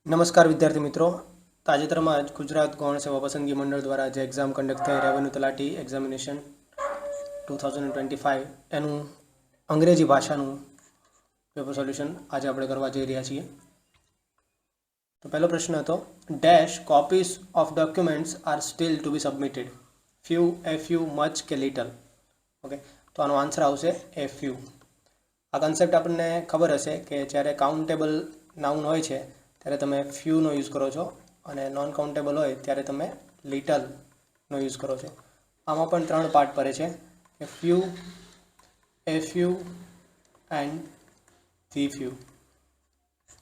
નમસ્કાર વિદ્યાર્થી મિત્રો, તાજેતરમાં જ ગુજરાત ગૌણ સેવા પસંદગી મંડળ દ્વારા જે એક્ઝામ કન્ડક્ટ થઈ રેવન્યુ તલાટી એક્ઝામિનેશન 2025 એનું અંગ્રેજી ભાષાનું પેપર સોલ્યુશન આજે આપણે કરવા જઈ રહ્યા છીએ. તો પહેલો પ્રશ્ન હતો, dash copies of documents are still to be submitted, few, a few, much કે લિટલ. ઓકે, તો આનો આન્સર આવશે એ ફ્યુ. આ કન્સેપ્ટ આપણને ખબર હશે કે જ્યારે કાઉન્ટેબલ નાઉન હોય છે ત્યારે તમે ફ્યુનો યુઝ કરો છો અને નોન કાઉન્ટેબલ હોય ત્યારે તમે લિટલનો યુઝ કરો છો. આમાં પણ 3 પાર્ટ પડે છે કે few, a few and the few.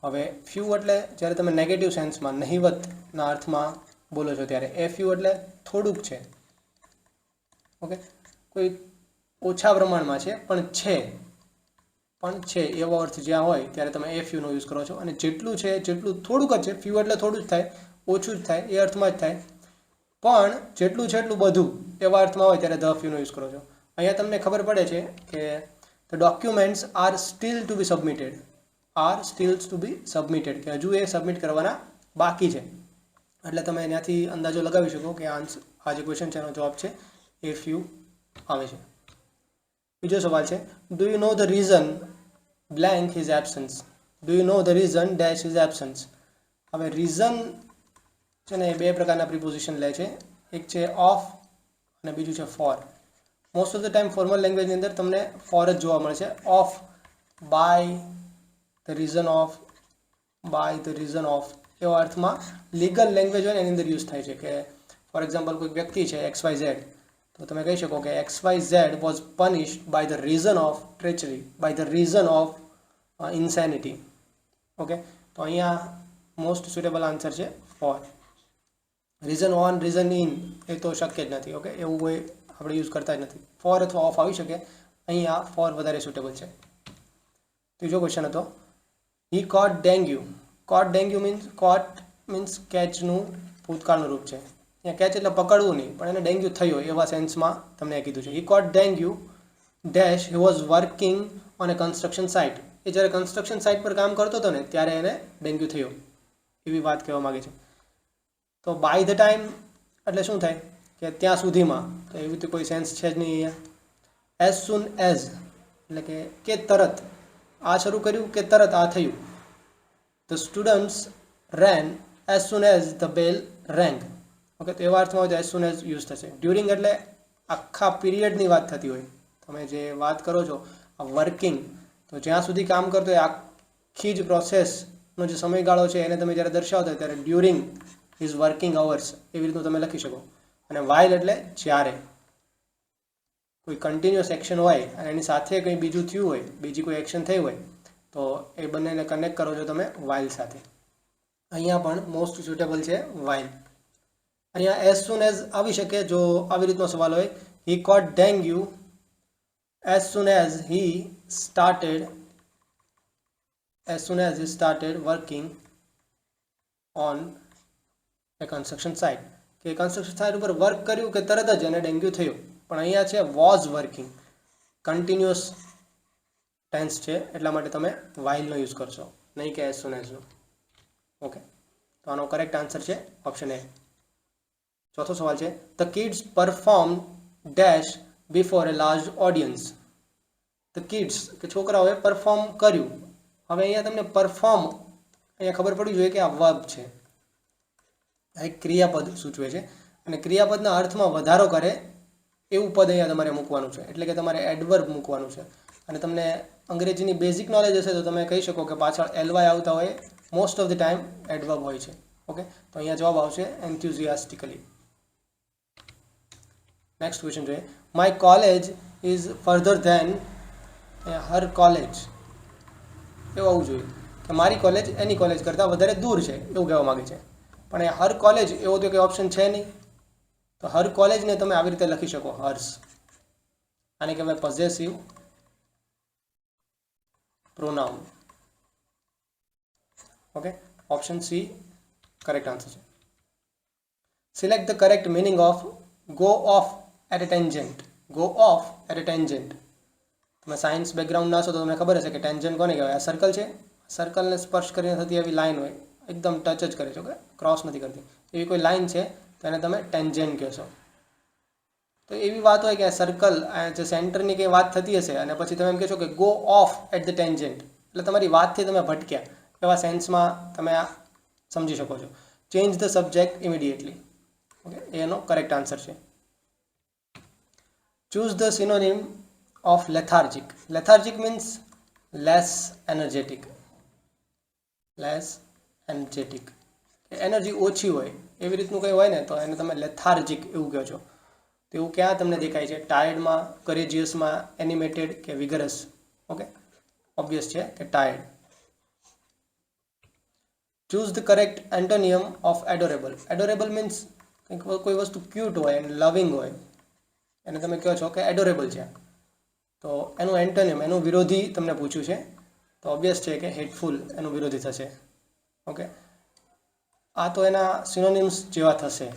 હવે ફ્યુ એટલે જ્યારે તમે નેગેટિવ સેન્સમાં, નહિવતના અર્થમાં બોલો છો ત્યારે એ ફ્યુ એટલે થોડુંક છે. ઓકે, કોઈ ઓછા પ્રમાણમાં છે પણ છે એવો અર્થ જ્યાં હોય ત્યારે તમે એ ફ્યુનો યુઝ કરો છો. અને જેટલું છે જેટલું થોડુંક જ છે, ફ્યુ એટલે થોડું જ થાય, ઓછું જ થાય, એ અર્થમાં જ થાય. પણ જેટલું છે એટલું બધું એવા અર્થમાં હોય ત્યારે ધ ફ્યુનો યુઝ કરો છો. અહીંયા તમને ખબર પડે છે કે the documents are still to be submitted, કે હજુ એ સબમિટ કરવાના બાકી છે. એટલે તમે એનાથી અંદાજો લગાવી શકો કે આ જે ક્વેશ્ચન છે એનો જવાબ છે એ ફ્યુ આવે છે. બીજો સવાલ છે, do you know the reason blank his absence, do you know the reason dash his absence. હવે રીઝન છે ને એ 2 પ્રકારના પ્રિપોઝિશન લે છે, એક છે ઓફ અને બીજું છે for. Most of the time formal લેંગ્વેજની અંદર તમને ફોર જ જોવા મળે છે. Of, by the reason of એવા અર્થમાં લીગલ લેંગ્વેજ હોય એની અંદર યુઝ થાય છે. કે ફોર એક્ઝામ્પલ કોઈ વ્યક્તિ છે XYZ, તો તમે કહી શકો કે XYZ was punished by the reason of treachery, by the reason of insanity. Okay, તો અહીંયા મોસ્ટ સુટેબલ આન્સર છે for. Reason on, reason in એ તો શક્ય જ નથી. ઓકે, એવું કોઈ આપણે યુઝ કરતા જ નથી. ફોર અથવા ઓફ આવી શકે, અહીંયા ફોર વધારે સુટેબલ છે. ત્રીજો ક્વેશ્ચન હતો, હી કોટ ડેન્ગ્યુ. કોટ ડેન્ગ્યુ મીન્સ કેચનું ભૂતકાળનું રૂપ છે. અહીંયા કેચ એટલે પકડવું નહીં, પણ એને ડેન્ગ્યુ થયો એવા સેન્સમાં તમને કીધું છે. He caught dengue dash he was working on a construction site. એ જ્યારે કન્સ્ટ્રક્શન સાઇટ પર કામ કરતો હતો ને ત્યારે એને ડેન્ગ્યુ થયો એવી વાત કહેવા માગે છે. તો બાય ધ ટાઈમ એટલે શું થાય કે ત્યાં સુધીમાં, તો એવી રીતે કોઈ સેન્સ છે જ નહીં અહીંયા. એઝ સુન એઝ એટલે કે તરત આ શરૂ કર્યું કે તરત આ થયું. The students rain as soon as the bell રેંગ. Okay, તો એવા અર્થમાં હોય તો એઝ સુન એઝ યુઝ થશે. ડ્યુરિંગ એટલે આખા પીરિયડની વાત થતી હોય. તમે જે વાત કરો છો વર્કિંગ, તો જ્યાં સુધી કામ કરતો હોય આખી જ પ્રોસેસનો જે સમયગાળો છે એને તમે જ્યારે દર્શાવતા હોય ત્યારે ડ્યુરિંગ ઇઝ વર્કિંગ અવર્સ એવી રીતનું તમે લખી શકો. અને વાઇલ એટલે જ્યારે કોઈ કન્ટિન્યુઅસ એક્શન હોય અને એની સાથે કંઈ બીજું થયું હોય, બીજી કોઈ એક્શન થઈ હોય, તો એ બંનેને કનેક્ટ કરો છો તમે વાઇલ સાથે. અહીંયા પણ મોસ્ટ સુટેબલ છે વાઇલ. અહીંયા એઝ સુન એઝ આવી શકે જો આવી રીતનો સવાલ હોય, હી caught dengue as soon as he started working on a construction site. કે કન્સ્ટ્રક્શન સાઇટ ઉપર વર્ક કર્યું કે તરત જ એને ડેન્ગ્યુ થયો. પણ અહીંયા છે વોઝ વર્કિંગ, કન્ટિન્યુઅસ ટેન્સ છે, એટલા માટે તમે વાઇલનો યુઝ કરશો, નહીં કે એઝ સુન એઝનો. ઓકે, તો આનો કરેક્ટ આન્સર છે ઓપ્શન એ. ચોથો સવાલ છે, the kids perform dash before A large audience. The kids કે છોકરાઓએ પરફોર્મ કર્યું. હવે અહીંયા તમને પરફોર્મ અહીંયા ખબર પડવી જોઈએ કે આ વર્બ છે, આ એક ક્રિયાપદ સૂચવે છે. અને ક્રિયાપદના અર્થમાં વધારો કરે એવું પદ અહીંયા તમારે મૂકવાનું છે, એટલે કે તમારે એડવર્બ મૂકવાનું છે. અને તમને અંગ્રેજીની બેઝિક નોલેજ હશે તો તમે કહી શકો કે પાછળ એલવાય આવતા હોય, most of the time adverb હોય છે. ઓકે, તો અહીંયા જવાબ આવશે એન્થ્યુઝિયાસ્ટિકલી. નેક્સ્ટ ક્વેશ્ચન છે, my college is further than her college. એવું આવવું જોઈએ કે મારી કોલેજ એની કોલેજ કરતાં વધારે દૂર છે એવું કહેવા માગે છે. પણ એ હર કોલેજ એવો તો કંઈ ઓપ્શન છે નહીં. તો હર કોલેજને તમે આવી રીતે લખી શકો, હર્સ. આને કહેવાય possessive pronoun. Okay, option C correct answer છે. Select the correct meaning of go off at a tangent. Go off at a tangent. તમે સાયન્સ બેકગ્રાઉન્ડના છો તો તમને ખબર હશે કે ટેન્જન્ટ કોને કહેવાય. આ સર્કલ છે, સર્કલને સ્પર્શ કરીને થતી એવી લાઈન હોય એકદમ ટચ જ કરે છે, ઓકે, ક્રોસ નથી કરતી. એવી કોઈ લાઇન છે તો એને તમે ટેન્જન્ટ કહેશો. તો એવી વાત હોય કે સર્કલ જે સેન્ટરની કંઈ વાત થતી હશે અને પછી તમે એમ કહેશો કે go off at the tangent, એટલે તમારી વાતથી તમે ભટક્યા, એવા સેન્સમાં તમે આ સમજી શકો છો. Change the subject immediately, okay, એનો કરેક્ટ આન્સર છે. Choose the synonym of lethargic. Lethargic means less energetic. Less energetic, energy ઓછી હોય એવી રીતનું કંઈ હોય ને તો એને તમે લેથાર્જિક એવું કહો છો. તો એવું ક્યાં તમને દેખાય છે? ટાયર્ડમાં, કરેજિયસમાં, એનિમેટેડ કે વિગરસ? ઓકે, ઓબ્વિયસ છે કે tired. Choose the correct antonym of adorable. Adorable means કોઈ વસ્તુ ક્યુટ હોય અને લવિંગ હોય, એને તમે કહો છો કે એડોરેબલ છે. તો એનું એન્ટોનિયમ, એનું વિરોધી તમને પૂછ્યું છે, તો ઓબ્વિયસ છે કે હેટફુલ એનું વિરોધી થશે. ઓકે, આ તો એના સિનોનિમ્સ જેવા થશે,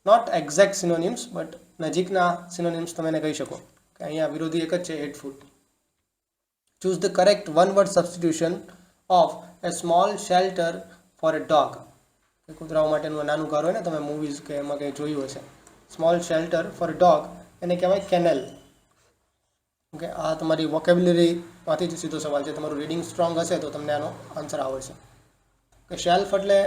નોટ એક્ઝેક્ટ સિનોનિમ્સ બટ નજીકના સિનોનિમ્સ તમે એને કહી શકો કે અહીંયા વિરોધી એક જ છે, hateful. Choose the correct one word substitution of a small shelter for a dog. કૂતરાઓ માટેનું નાનું ઘર હોય ને, તમે મૂવીઝ કે એમાં કંઈ જોયું હશે. Small shelter for a dog એને કહેવાય કેનલ. ઓકે, આ તમારી વોકેબ્યુલરીમાંથી જ સીધો સવાલ છે. તમારું રીડિંગ સ્ટ્રોંગ હશે તો તમને આનો આન્સર આવડશે. કે શેલ્ફ એટલે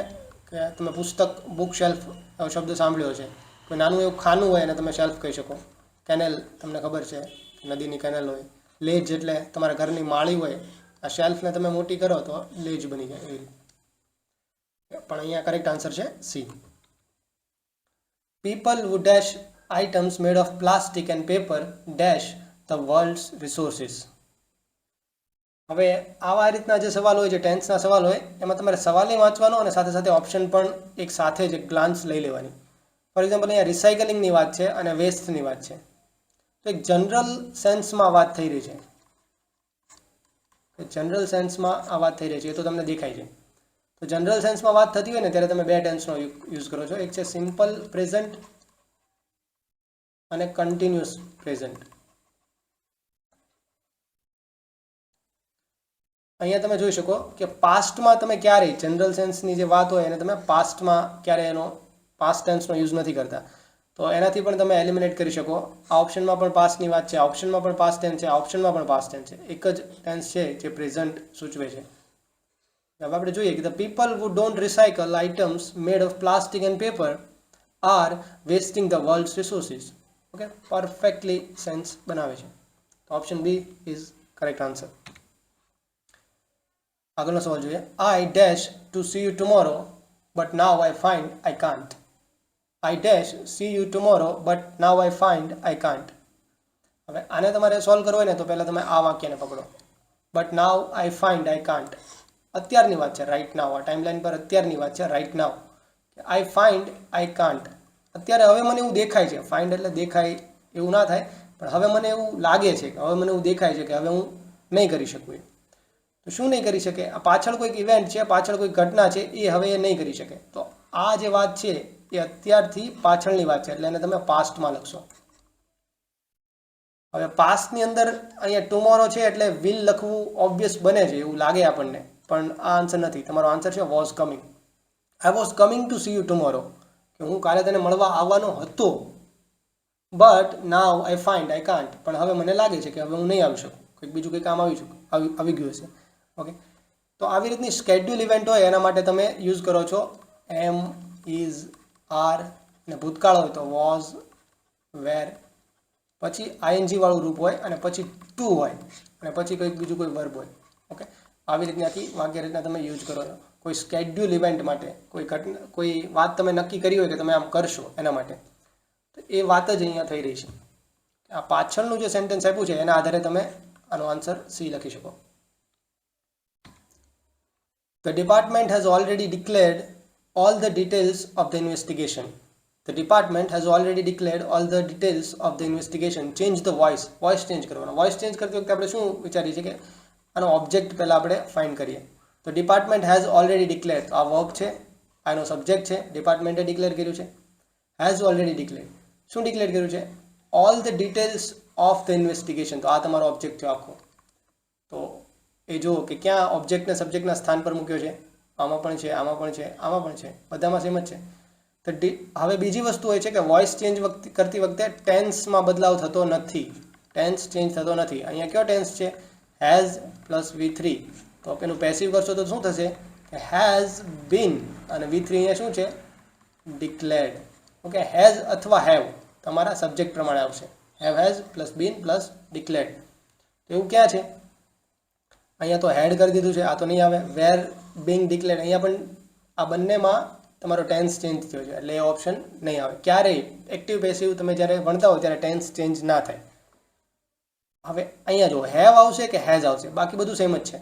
કે તમે પુસ્તક, બુક શેલ્ફ શબ્દ સાંભળ્યો છે. કોઈ નાનું એવું ખાનું હોય એને તમે શેલ્ફ કહી શકો. કેનેલ તમને ખબર છે, નદીની કેનેલ હોય. લેજ એટલે તમારા ઘરની માળી હોય. આ શેલ્ફને તમે મોટી કરો તો લેજ બની જાય એવી રીતે. પણ અહીંયા કરેક્ટ આન્સર છે C. People who dash items made of plastic and paper dash the world's resources. હવે આવા રીતના જે સવાલ હોય, જે ટેન્સના સવાલ હોય, એમાં તમારે સવાલની વાંચવાનો અને સાથે સાથે ઓપ્શન પણ એક સાથે જ એક ગ્લાન્સ લઈ લેવાની. ફોર એક્ઝામ્પલ, અહીંયા રિસાયકલિંગની વાત છે અને વેસ્ટની વાત છે, તો એક જનરલ સેન્સમાં વાત થઈ રહી છે. જનરલ સેન્સમાં આ વાત થઈ રહી છે, એ તો તમને દેખાય છે. તો જનરલ સેન્સમાં વાત થતી હોય ને ત્યારે તમે બે ટેન્સનો યુઝ કરો છો. એક છે સિમ્પલ પ્રેઝન્ટ અને કન્ટિન્યુઅસ પ્રેઝન્ટ. અહીંયા તમે જોઈ શકો કે પાસ્ટમાં તમે ક્યારેય જનરલ સેન્સની જે વાત હોય એને તમે પાસ્ટમાં ક્યારેય એનો પાસ્ટ ટેન્સનો યુઝ નથી કરતા. તો એનાથી પણ તમે એલિમિનેટ કરી શકો. આ ઓપ્શનમાં પણ પાસ્ટની વાત છે, આ ઓપ્શનમાં પણ પાસ્ટ ટેન્સ છે, આ ઓપ્શનમાં પણ પાસ્ટ ટેન્સ છે. એક જ ટેન્સ છે જે પ્રેઝન્ટ સૂચવે છે. હવે આપણે જોઈએ કે the people who don't recycle items made of plastic and paper are wasting the world's resources. Okay, perfectly sense બનાવે છે. તો option B is correct answer. આગળનો સવાલ જોઈએ. I dash to see you tomorrow but now I find I can't. I dash see you tomorrow but now I find I can't. હવે આને તમારે solve કરવો હોય ને તો પહેલાં તમે આ વાક્યને પકડો. But now I find I can't. અત્યારની વાત છે, રાઇટ નાઉ. આ ટાઈમલાઈન પર અત્યારની વાત છે, right now. I find I can't. અત્યારે હવે મને એવું દેખાય છે. ફાઇન્ડ એટલે દેખાય એવું ના થાય, પણ હવે મને એવું લાગે છે કે હવે મને એવું દેખાય છે કે હવે હું નહીં કરી શકું. તો શું નહીં કરી શકે? આ પાછળ કોઈક ઇવેન્ટ છે, પાછળ કોઈ ઘટના છે, એ હવે એ નહીં કરી શકે. તો આ જે વાત છે એ અત્યારથી પાછળની વાત છે, એટલે એને તમે પાસ્ટમાં લખશો. હવે પાસ્ટની અંદર અહીંયા ટુમોરો છે એટલે વિલ લખવું ઓબ્વિયસ બને છે, એવું લાગે આપણને, પણ આ આન્સર નથી. તમારો આન્સર છે was coming. I was coming to see you tomorrow, કે હું કાલે તને મળવા આવવાનો હતો. But now I find I can't, પણ હવે મને લાગે છે કે હવે હું નહીં આવી શકું, કંઈક બીજું કંઈ કામ આવી ગયું હશે. ઓકે, તો આવી રીતની સ્કેડ્યુલ ઇવેન્ટ હોય એના માટે તમે યુઝ કરો છો એમ, ઇઝ, આર, અને ભૂતકાળ હોય તો વોઝ, વેર, પછી આઈએનજી વાળું રૂપ હોય અને પછી ટુ હોય અને પછી કંઈક બીજું કોઈ વર્બ હોય. ઓકે, આવી રીતનાથી વાક્ય રીતના તમે યુઝ કરો છો કોઈ સ્કેડ્યુલ ઇવેન્ટ માટે. કોઈ વાત તમે નક્કી કરી હોય કે તમે આમ કરશો એના માટે, તો એ વાત જ અહીંયા થઈ રહી છે. આ પાછળનું જે સેન્ટેન્સ આપ્યું છે એના આધારે તમે આનો આન્સર સી લખી શકો. The department has already declared all the details of the investigation. The department has already declared all the details of the investigation. Change the voice. Voice change કરવાનો. Voice change કરતી વખતે આપણે શું વિચારીએ છીએ કે આનો ઓબ્જેક્ટ પહેલાં આપણે ફાઇન્ડ કરીએ. તો ડિપાર્ટમેન્ટ હેઝ ઓલરેડી ડિક્લેર, આ વર્બ છે, આનો સબ્જેક્ટ છે, ડિપાર્ટમેન્ટે ડિક્લેર કર્યું છે. હેઝ ઓલરેડી ડિક્લેર, શું ડિક્લેર કર્યું છે? All the details of the investigation. તો આ તમારો ઓબ્જેક્ટ થયો આખો. તો એ જુઓ કે ક્યાં ઓબ્જેક્ટને સબ્જેક્ટના સ્થાન પર મૂક્યો છે. આમાં પણ છે, આમાં પણ છે, આમાં પણ છે, બધામાં સેમ જ છે. તો હવે બીજી વસ્તુ હોય છે કે વોઇસ ચેન્જ કરતી વખતે ટેન્સમાં બદલાવ થતો નથી. ટેન્સ ચેન્જ થતો નથી. અહીંયા કયો ટેન્સ છે? Has plus V3. તો એનું પેસિવ કરશો તો શું થશે કે હેઝ બીન, અને V3 અહીંયા શું છે? ડિક્લેર્ડ. ઓકે, હેઝ અથવા હેવ તમારા સબ્જેક્ટ પ્રમાણે આવશે. Have has plus bin plus declared. તો એવું ક્યાં છે? અહીંયા તો હેડ કરી દીધું છે, આ તો નહીં આવે. વેર બિંગ ડિક્લેર્ડ, અહીંયા પણ આ બંનેમાં તમારો ટેન્સ ચેન્જ થયો છે એટલે એ ઓપ્શન નહીં આવે. ક્યારેય એક્ટિવ પેસિવ તમે જ્યારે ભણતા હો ત્યારે ટેન્સ ચેન્જ ના થાય. હવે અહીંયા જો હેવ આવશે કે હેઝ આવશે, બાકી બધું સેમ જ છે.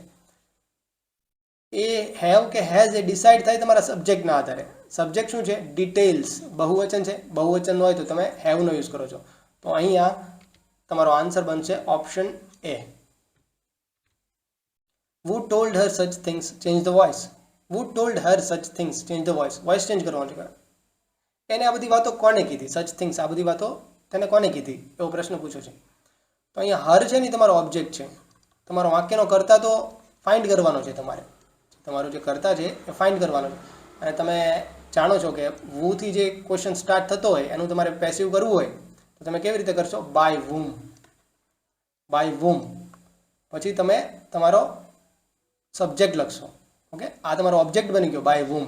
એ હેવ કે હેઝ એ ડિસાઇડ થાય તમારા સબ્જેક્ટના આધારે. સબ્જેક્ટ શું છે? ડિટેલ્સ. બહુવચન છે, બહુવચનનો હોય તો તમે હેવનો યુઝ કરો છો. તો અહીંયા તમારો આન્સર બનશે option A. Who told her such things? Change the voice. Who told her such things? Change the voice. Voice change કરવાનું છે. એને આ બધી વાતો કોને કીધી? સચ થિંગ્સ, આ બધી વાતો તેને કોને કીધી એવો પ્રશ્ન પૂછ્યો છે. તો અહીંયા હર છે ને તમારો ઓબ્જેક્ટ છે. તમારો વાક્યનો કર્તા તો ફાઇન્ડ કરવાનો છે તમારે. તમારો જે કર્તા છે એ ફાઇન્ડ કરવાનો છે. અને તમે જાણો છો કે વૂથી જે ક્વેશ્ચન સ્ટાર્ટ થતો હોય એનું તમારે પેસિવ કરવું હોય તો તમે કેવી રીતે કરશો? બાય વૂમ. બાય વૂમ પછી તમે તમારો સબ્જેક્ટ લખશો. ઓકે, આ તમારો ઓબ્જેક્ટ બની ગયો બાય વૂમ.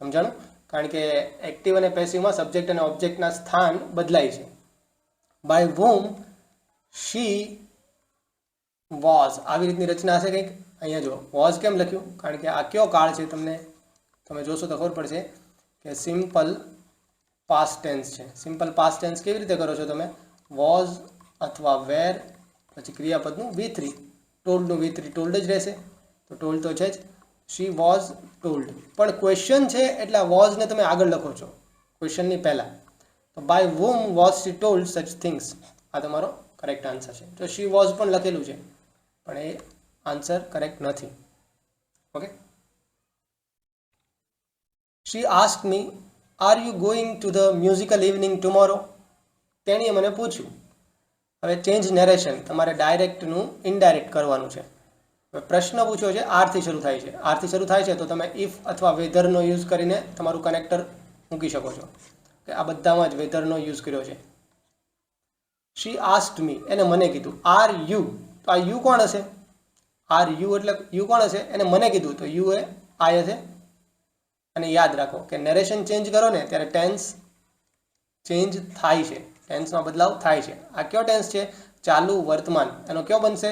સમજાણું? કારણ કે એક્ટિવ અને પેસિવમાં સબ્જેક્ટ અને ઓબ્જેક્ટના સ્થાન બદલાય છે. બાય વૂમ શી વોઝ, આવી રીતની રચના હશે કંઈક. અહીંયા જો વોઝ કેમ લખ્યું? કારણ કે આ કયો કાળ છે તમે જોશો તો ખબર પડશે કે સિમ્પલ પાસ્ટ ટેન્સ છે. સિમ્પલ પાસ્ટ ટેન્સ કેવી રીતે કરો છો તમે? વોઝ અથવા વેર પછી ક્રિયાપદનું V3. ટોલ્ડનું V3 ટોલ્ડ જ રહેશે, તો ટોલ્ડ તો છે જ. શી વોઝ ટોલ્ડ, પણ ક્વેશ્ચન છે એટલે આ વોઝને તમે આગળ લખો છો ક્વેશ્ચનની પહેલાં. તો by whom was she told such things, આ તમારો કરેક્ટ આન્સર છે. તો શી વોઝ પણ લખેલું છે પણ એ આન્સર કરેક્ટ નથી. Okay, she asked me are you going to the musical evening tomorrow. તેણીએ મને પૂછ્યું. હવે ચેન્જ નેરેશન, તમારે ડાયરેક્ટનું ઇનડાયરેક્ટ કરવાનું છે. હવે પ્રશ્ન પૂછ્યો છે, આરથી શરૂ થાય છે. આરથી શરૂ થાય છે તો તમે ઇફ અથવા વેધરનો યુઝ કરીને તમારું કનેક્ટર મૂકી શકો છો. કે આ બધામાં જ વેધરનો યુઝ કર્યો છે. શી આસ્ક્ડ મી, એને મને કીધું. આર યુ, તો આ યુ કોણ હશે? આર યુ એટલે યુ કોણ હશે? એને મને કીધું, તો યુ એ આઈ હશે. અને યાદ રાખો કે નેરેશન ચેન્જ કરો ને ત્યારે ટેન્સ ચેન્જ થાય છે, ટેન્સમાં બદલાવ થાય છે. આ કયો ટેન્સ છે? ચાલુ વર્તમાન. એનો કયો બનશે?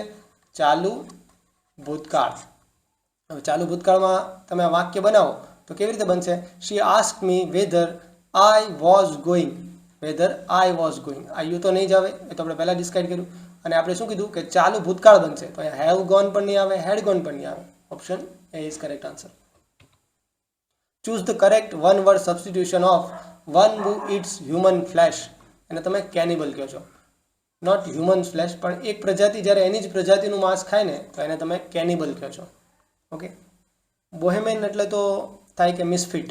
ચાલુ ભૂતકાળ. હવે ચાલુ ભૂતકાળમાં તમે આ વાક્ય બનાવો તો કેવી રીતે બનશે? She asked me whether I was going. Whether I was going. આ યુ તો નહીં જ આવે, એ તો આપણે પહેલાં ડિસ્કાઇડ કર્યું. અને આપણે શું કીધું કે ચાલુ ભૂતકાળ બનશે, તો અહીંયા હેવ ગોન પણ નહીં આવે, હેડ ગોન પણ નહીં આવે. Option A is correct answer. Choose the correct one word substitution of one who it's human flesh. એને તમે કેનિબલ કહો છો, નોટ હ્યુમન ફ્લેશ. પણ એક પ્રજાતિ જ્યારે એની જ પ્રજાતિનું માંસ ખાય ને તો એને તમે કેનિબલ કહો છો. ઓકે, બોહેમિયન એટલે તો થાય કે મિસફિટ.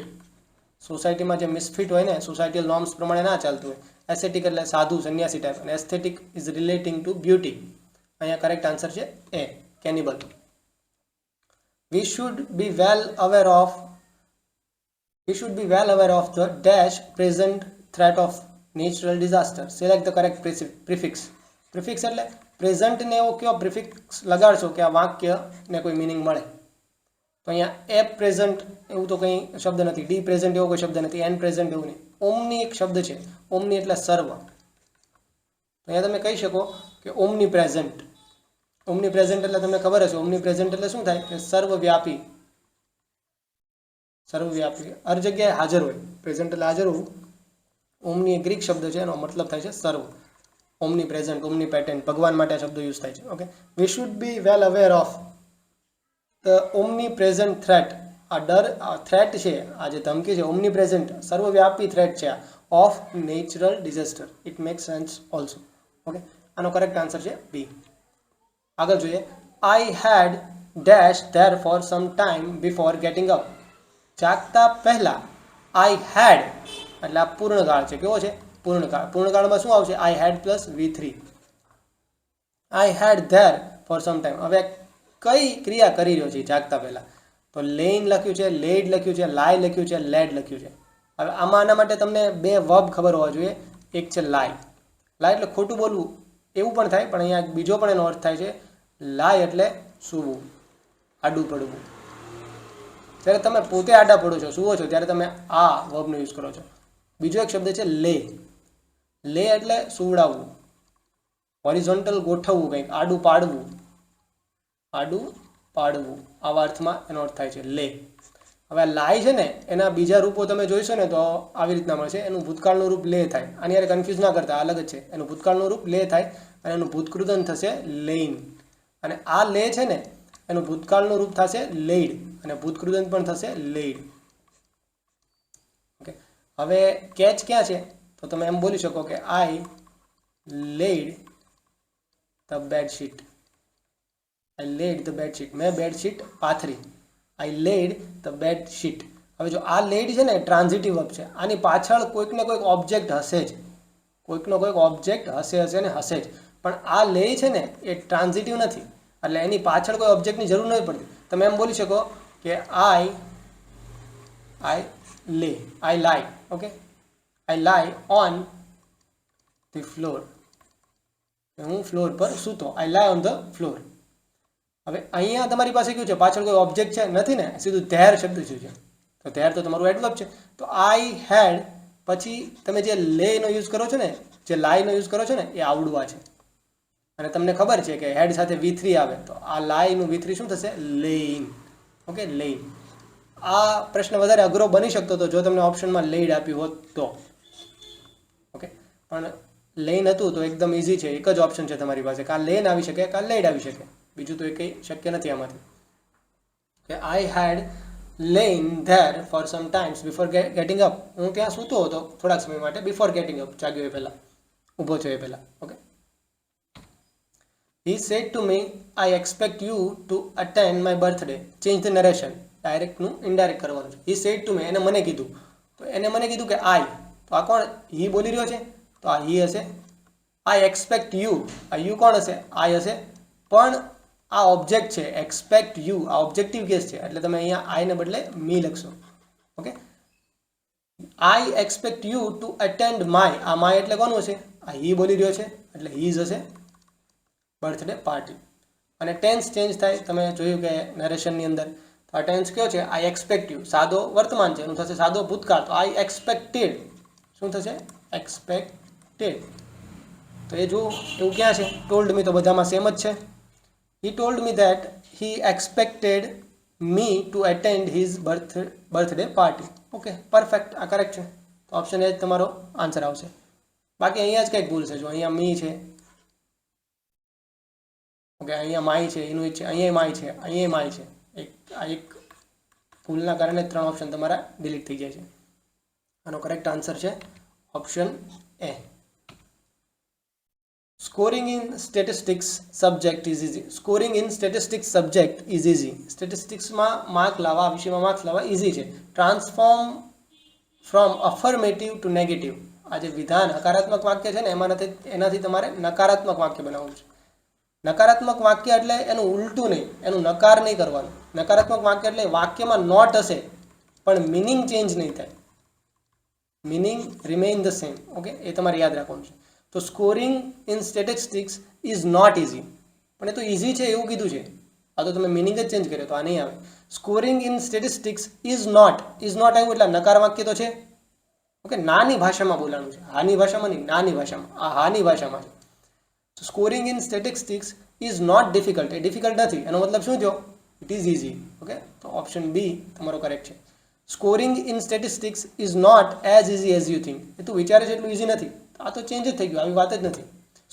સોસાયટીમાં જે મિસફિટ હોય ને, સોસાયટીલ નોર્મ્સ પ્રમાણે ના ચાલતું હોય. એસ્થેટિક એટલે સાધુ સંન્યાસી ટાઈપ, અને aesthetic is relating to beauty. અહીંયા કરેક્ટ આન્સર છે A, cannibal. We should be well aware of the dash present threat of natural disaster. Select the correct prefix. Prefix એટલે પ્રેઝન્ટને એવો કયો પ્રિફિક્સ લગાડશો કે આ વાક્યને કોઈ મિનિંગ મળે. તો અહીંયા એ પ્રેઝન્ટ એવું તો કંઈ શબ્દ નથી, ડી પ્રેઝન્ટ એવો કોઈ શબ્દ નથી, એન પ્રેઝન્ટ એવું નહીં. ઓમની એક શબ્દ છે, ઓમની એટલે સર્વ. તો અહીંયા તમે કહી શકો કે ઓમની પ્રેઝન્ટ. ઓમની પ્રેઝન્ટ એટલે તમને ખબર હશે, ઓમની પ્રેઝન્ટ એટલે શું થાય કે સર્વવ્યાપી. સર્વવ્યાપી, હર જગ્યાએ હાજર હોય. પ્રેઝન્ટ એટલે હાજર હોવું. ઓમની એક ગ્રીક શબ્દ છે, એનો મતલબ થાય છે સર્વ. ઓમની પ્રેઝન્ટ, ઓમની પેટેન્ટ, ભગવાન માટે આ શબ્દો યુઝ થાય છે. Okay, we should be well aware of the omnipresent threat. આ ડર, આ થ્રેટ છે, આ જે ધમકી છે, ઓમની પ્રેઝન્ટ સર્વવ્યાપી થ્રેટ છે of natural disaster. It makes sense also. Okay, આનો કરેક્ટ આન્સર છે બી. આગળ જોઈએ. I had dash there for some time before getting up. જાગતા પહેલા આઈ હેડ એટલે આ પૂર્ણકાળ છે. કેવો છે? પૂર્ણકાળ. પૂર્ણકાળમાં શું આવશે? I had plus V3. I had there for some time. હવે કઈ ક્રિયા કરી રહ્યો છે જાગતા પહેલા? તો લેઇન લખ્યું છે, લેડ લખ્યું છે, લાય લખ્યું છે, લેડ લખ્યું છે. હવે આના માટે તમને બે વર્બ ખબર હોવા જોઈએ. એક છે લાય. લાય એટલે ખોટું બોલવું એવું પણ થાય, પણ અહીંયા બીજો પણ એનો અર્થ થાય છે. લાય એટલે સૂવું, આડું પડવું. જ્યારે તમે પોતે આડા પડો છો, સૂવો છો, ત્યારે તમે આ વર્બનો યુઝ કરો છો. બીજો એક શબ્દ છે લે. લે એટલે સુવડાવવું, હોરિઝોન્ટલ ગોઠવવું, કંઈક આડું પાડવું, આડું પાડવું, આવા અર્થમાં એનો અર્થ થાય છે લે. હવે લાય છે ને એના બીજા રૂપો તમે જોઈશો ને તો આવી રીતના મળશે. એનું ભૂતકાળનું રૂપ લે થાય. આની યારે કન્ફ્યુઝ ના કરતા, અલગ જ છે. એનું ભૂતકાળનું રૂપ લે થાય અને એનું ભૂતકૃદન થશે લેઇન. અને આ લે છે ને એનું ભૂતકાળનું રૂપ થશે લેઇડ અને ભૂતકૃદન પણ થશે લેઇડ. ઓકે, હવે કેચ ક્યાં છે? તો તમે એમ બોલી શકો કે I laid the bedsheet. I laid the bedsheet. મેં બેડશીટ પાથરી. I laid the bedsheet. હવે જો આ લેડ છે ને ટ્રાન્ઝિટિવ વર્બ છે. આની પાછળ કોઈક ને કોઈક ઓબ્જેક્ટ હશે જ, કોઈકનો કોઈક ઓબ્જેક્ટ હશે ને હશે જ. પણ આ લે છે ને એ ટ્રાન્ઝિટિવ નથી, એટલે એની પાછળ કોઈ ઓબ્જેક્ટની જરૂર નથી પડતી. તમે એમ બોલી શકો કે આઈ લે, આઈ લાય. ઓકે, આઈ લાય ઓન ધી ફ્લોર. હું ફ્લોર પર સૂતો. આઈ લાય ઓન ધ ફ્લોર. હવે અહીંયા તમારી પાસે કયું છે? પાછળ કોઈ ઓબ્જેક્ટ છે નથી ને, સીધું ધેર શબ્દ શું છે? તો ધેર તો તમારું એડવર્બ છે. તો આઈ હેડ પછી તમે જે લેનો યુઝ કરો છો ને, જે લાયનો યુઝ કરો છો ને, એ આવડવા છે. અને તમને ખબર છે કે હેડ સાથે V3 આવે તો આ લાયનું V3 શું થશે? લેઇન. ઓકે, લેઇન. આ પ્રશ્ન વધારે અઘરો બની શકતો હતો જો તમને ઓપ્શનમાં લેઇડ આપ્યું હોત તો. ઓકે, પણ લેઇન હતું તો એકદમ ઇઝી છે. એક જ ઓપ્શન છે તમારી પાસે, કાં લેન આવી શકે કાં લેઇડ આવી શકે. બીજું તો એ કંઈ શક્ય નથી આમાંથી. કે I had lain there for some times before getting up. હું ત્યાં સૂતો હતો થોડાક સમય માટે, બિફોર ગેટિંગ અપ, જાગ્યો એ પહેલાં, ઊભો થયો એ પહેલાં. Okay, he said to me, I expect you to attend my birthday. Change the narration. ડાયરેક્ટનું ઇનડાયરેક્ટ કરવાનું છે. he said to me, એને મને કીધું. તો એને મને કીધું કે આઈ, તો આ કોણ? he બોલી રહ્યો છે તો આ he હશે. I expect you, આ you કોણ હશે? I હશે. પણ આ ઓબ્જેક્ટ છે, એક્સપેક્ટ યુ, આ ઓબ્જેક્ટિવ કેસ છે, એટલે તમે અહીંયા આઈને બદલે મી લખશો. Okay, I expect you to attend my. આ માય એટલે કોનું હશે? આ he બોલી રહ્યો છે એટલે હીઝ હશે. Birthday party. અને ટેન્સ ચેન્જ થાય, તમે જોયું કે નરેશનની અંદર. તો આ ટેન્સ કયો છે? આઈ એક્સપેક્ટ યુ. સાદો વર્તમાન છે, એનું થશે સાદો ભૂતકાળ. તો આઈ એક્સપેક્ટેડ શું થશે? એક્સપેક્ટેડ. તો એ જો એવું ક્યાં છે? ટોલ્ડ મી તો બધામાં સેમ જ છે. he told me that he expected me to attend his birthday party. Okay, perfect, આ કરેક્ટ છે. તો ઓપ્શન એ જ તમારો આન્સર આવશે. બાકી અહીંયા જ કંઈક ભૂલ છે. જો અહીંયા મી છે, ઓકે, અહીંયા માય છે, એનું છે, અહીંયા માય છે, અહીંયા માય છે. એક ભૂલના કારણે 3 ઓપ્શન તમારા ડિલીટ થઈ જાય છે. આનો કરેક્ટ આન્સર છે option A. Scoring in statistics subject is easy. Scoring in statistics subject is easy. Statisticsમાં માર્ક લાવવા, વિષયમાં માર્ક્સ લાવવા ઇઝી છે. Transform from affirmative to negative. આ જે વિધાન હકારાત્મક વાક્ય છે ને એનાથી તમારે નકારાત્મક વાક્ય બનાવવું છે. નકારાત્મક વાક્ય એટલે એનું ઉલટું નહીં, એનું નકાર નહીં કરવાનું. નકારાત્મક વાક્ય એટલે વાક્યમાં નોટ હશે પણ મિનિંગ ચેન્જ નહીં થાય, meaning remain the same. Okay, એ તમારે યાદ રાખવાનું છે. તો scoring in statistics is not easy. પણ એ તો ઇઝી છે એવું કીધું છે. આ તો તમે મિનિંગ જ ચેન્જ કર્યો તો આ નહીં આવે. Scoring in statistics is not આવ્યું એટલે નકાર વાક્ય તો છે. ઓકે, નાની ભાષામાં બોલવાનું છે, હાની ભાષામાં નહીં, નાની ભાષામાં. આ હાની ભાષામાં છે. તો scoring in statistics is not difficult. એ ડિફિકલ્ટ નથી, એનો મતલબ શું થયો? It is easy. ઓકે, તો ઓપ્શન બી તમારો કરેક્ટ છે. Scoring in statistics is not as easy as you think. એ તું વિચારે છે એટલું ઇઝી નથી. આ તો ચેન્જ જ થઈ ગયું, આવી વાત જ નથી.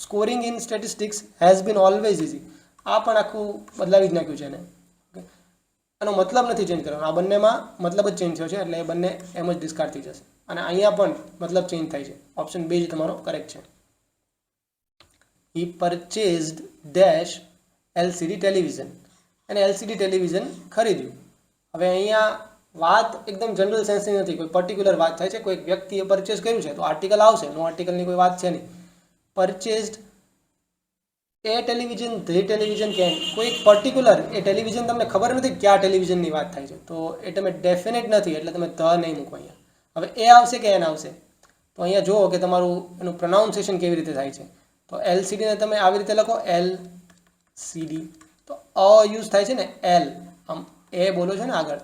Scoring in statistics has been always easy. આ પણ આખું બદલાવી જ નાખ્યું છે એને. ઓકે, આનો મતલબ નથી ચેન્જ કરવાનો. આ બંનેમાં મતલબ જ ચેન્જ થયો છે એટલે એ બંને એમ જ ડિસ્કાર્ડ થઈ જશે. અને અહીંયા પણ મતલબ ચેન્જ થાય છે. ઓપ્શન બી જ તમારો કરેક્ટ છે. he purchased dash LCD television. અને LCD ટેલિવિઝન ખરીદ્યું. હવે અહીંયા વાત એકદમ જનરલ સેન્સની નથી, કોઈ પર્ટિક્યુલર વાત થાય છે, કોઈ વ્યક્તિએ પરચેસ કર્યું છે તો આર્ટિકલ આવશે. નો આર્ટિકલની કોઈ વાત છે નહીં. પરચેસ્ડ એ ટેલિવિઝન ધ ટેલિવિઝન કેન, કોઈ પર્ટિક્યુલર એ ટેલિવિઝન તમને ખબર નથી કયા ટેલિવિઝનની વાત થાય છે, તો એ તમે ડેફિનેટ નથી એટલે તમે ધ નહીં મૂકો અહીંયા. હવે એ આવશે કે એન આવશે, તો અહીંયા જુઓ કે તમારું એનું પ્રોનાઉન્સિએશન કેવી રીતે થાય છે. તો LCD ને તમે આવી રીતે લખો LCD, તો અ યુઝ થાય છે ને એલ, આમ એ બોલો છો ને આગળ,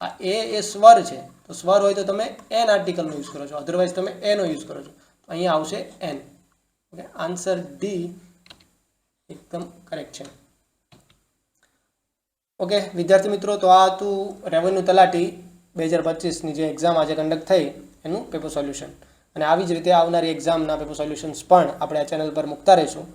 આ એ સ્વર છે, તો સ્વર હોય તો તમે એન આર્ટિકલનો યુઝ કરો છો, અધરવાઇઝ તમે એનો યુઝ કરો છો, તો અહીંયા આવશે એન. ઓકે, આન્સર ડી એકદમ કરેક્ટ છે. ઓકે વિદ્યાર્થી મિત્રો, તો આ હતું રેવન્યુ તલાટી 2025ની જે એક્ઝામ આજે કન્ડક્ટ થઈ એનું પેપર સોલ્યુશન. અને આવી જ રીતે આવનારી એક્ઝામના પેપર સોલ્યુશન્સ પણ આપણે આ ચેનલ પર મૂકતા રહીશું.